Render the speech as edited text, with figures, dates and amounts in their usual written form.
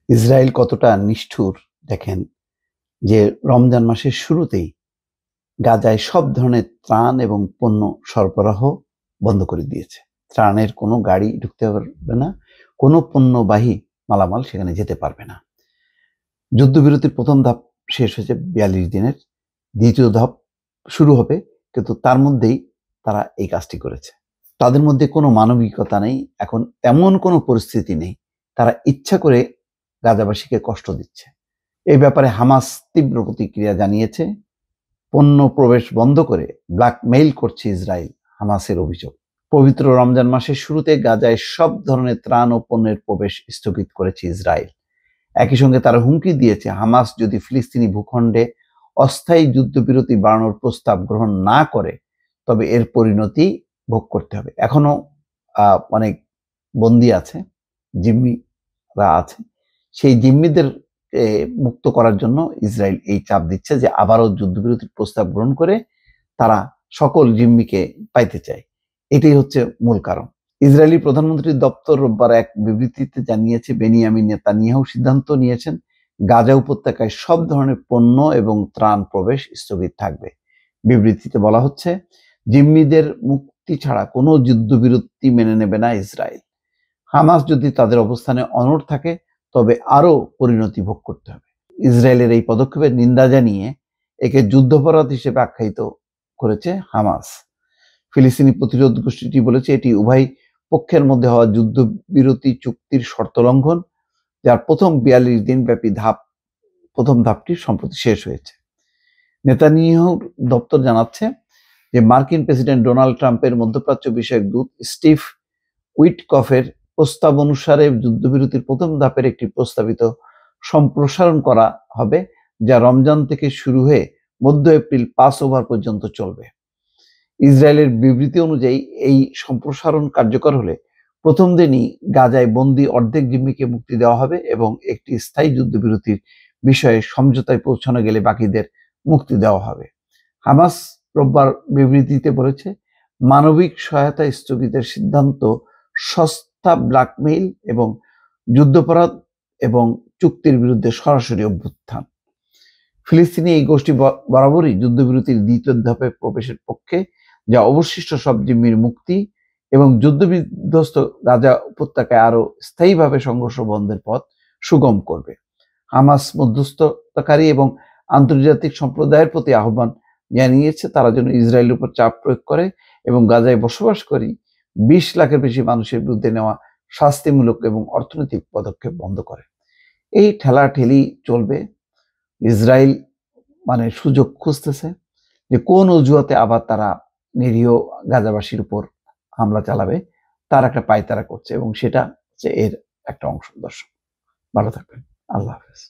Israel কতটা নিষ্ঠুর দেখেন, যে রমজান মাসের শুরুতেই গাজায় সব ধরনের ত্রাণ এবং পণ্য সরবরাহ বন্ধ করে দিয়েছে। ত্রাণের কোনো গাড়ি ঢুকতে পারবে না, কোনো পণ্যবাহী মালামাল সেখানে যেতে পারবে না। যুদ্ধবিরতির প্রথম ধাপ শেষ হয়েছে ৪২ দিনের, দ্বিতীয় ধাপ শুরু হবে, কিন্তু তার মধ্যেই তারা এই কাজটি করেছে। তাদের মধ্যে কোনো মানবিকতা নেই, এখন এমন কোনো পরিস্থিতি নেই। তারা ইচ্ছা করে গাজাবাসীকে কষ্ট দিচ্ছে। এই ব্যাপারে হামাস তীব্র প্রতিক্রিয়া জানিয়েছে। পণ্য প্রবেশ বন্ধ করে ব্ল্যাকমেইল করছে ইসরায়েল, হামাসের অভিযোগ। পবিত্র রমজান মাসের শুরুতে গাজায় সব ধরনের ত্রাণ ও পণ্যের প্রবেশ স্থগিত করেছে ইসরায়েল। একই সঙ্গে তারা হুমকি দিয়েছে, হামাস যদি ফিলিস্তিনি ভূখণ্ডে অস্থায়ী যুদ্ধবিরতি বাড়ানোর প্রস্তাব গ্রহণ না করে তবে এর পরিণতি ভোগ করতে হবে। এখনো অনেক বন্দী আছে, জিম্মিরা আছে। সেই জিম্মিদের মুক্ত করার জন্য ইসরায়েল এই চাপ দিচ্ছে যে আবারও যুদ্ধবিরতির প্রস্তাব গ্রহণ করে তারা সকল জিম্মিকে পাইতে চায়। এটাই হচ্ছে মূল কারণ। ইসরায়েলি প্রধানমন্ত্রীর দপ্তর রোববার এক বিবৃতিতে জানিয়েছে, বেনিয়ামিন নেতানিয়াহু সিদ্ধান্ত নিয়েছেন গাজা উপত্যকায় সব ধরনের পণ্য এবং ত্রাণ প্রবেশ স্থগিত থাকবে। বিবৃতিতে বলা হচ্ছে, জিম্মিদের মুক্তি ছাড়া কোনো যুদ্ধবিরতি মেনে নেবে না ইসরায়েল। হামাস যদি তাদের অবস্থানে অনড় থাকে তবে আরো পরিণতি ভোগ করতে হবে। ইসরায়েলের এই পদক্ষেপের নিন্দা জানিয়ে একে যুদ্ধাপরাধ হিসেবে আখ্যায়িত করেছে হামাস। ফিলিস্তিনি প্রতিরোধ গোষ্ঠীটি বলেছে এটি উভয় পক্ষের মধ্যে হওয়া যুদ্ধবিরতি চুক্তির শর্ত লঙ্ঘন, যার প্রথম ৪২ দিন ব্যাপী প্রথম ধাপটি সম্প্রতি শেষ হয়েছে। নেতানিয়াহুর দপ্তর জানাচ্ছে যে মার্কিন প্রেসিডেন্ট ডোনাল্ড ট্রাম্পের মধ্যপ্রাচ্য বিষয়ক দূত স্টিভ উইটকফের প্রস্তাব অনুসারে যুদ্ধবিরতির প্রথম ধাপের একটি প্রস্তাবিত সম্প্রসারণ করা হবে, যা রমজান থেকে শুরু হয়ে মধ্য এপ্রিল পাসওভার পর্যন্ত চলবে। ইসরায়েলের বিবৃতি অনুযায়ী এই সম্প্রসারণ কার্যকর হলে প্রথম দিনই গাজায় বন্দী অর্ধেক জিম্মিকে মুক্তি দেওয়া হবে এবং একটি স্থায়ী যুদ্ধবিরতির বিষয়ে সমঝোতায় পৌঁছানো গেলে বাকিদের মুক্তি দেওয়া হবে। হামাস রোববার বিবৃতিতে বলেছে, মানবিক সহায়তা স্থগিতের সিদ্ধান্ত সস্তা ব্ল্যাকমেইল এবং যুদ্ধাপরাধ এবং চুক্তির বিরুদ্ধে সরাসরি অভ্যুত্থান। ফিলিস্তিনি এই গোষ্ঠী বরাবরই যুদ্ধবিরতির দ্বিতীয় ধাপে প্রবেশের পক্ষে, যা অবশিষ্ট সব জিম্মির মুক্তি এবং যুদ্ধবিধ্বস্ত গাজা উপত্যকায় আরো স্থায়ীভাবে সংঘর্ষ বন্ধের পথ সুগম করবে। হামাস মধ্যস্থতাকারী এবং আন্তর্জাতিক সম্প্রদায়ের প্রতি আহ্বান জানিয়েছে তারা যেন ইসরায়েলের উপর চাপ প্রয়োগ করে এবং গাজায় বসবাসকারী ২০ লাখের বেশি মানুষের বিরুদ্ধে নেওয়া শাস্তিমূলক এবং অর্থনৈতিক পদক্ষেপ বন্ধ করে। এই ঠেলাঠেলি চলবে। ইসরায়েল সুযোগ খুঁজতেছে যে কোন অজুহাতে আবার তারা নিরীহ গাজাবাসীর উপর হামলা চালাবে, তার একটা পায়তারা করছে এবং সেটা হচ্ছে এর একটা অংশ। দর্শক ভালো থাকবেন। আল্লাহ হাফেজ।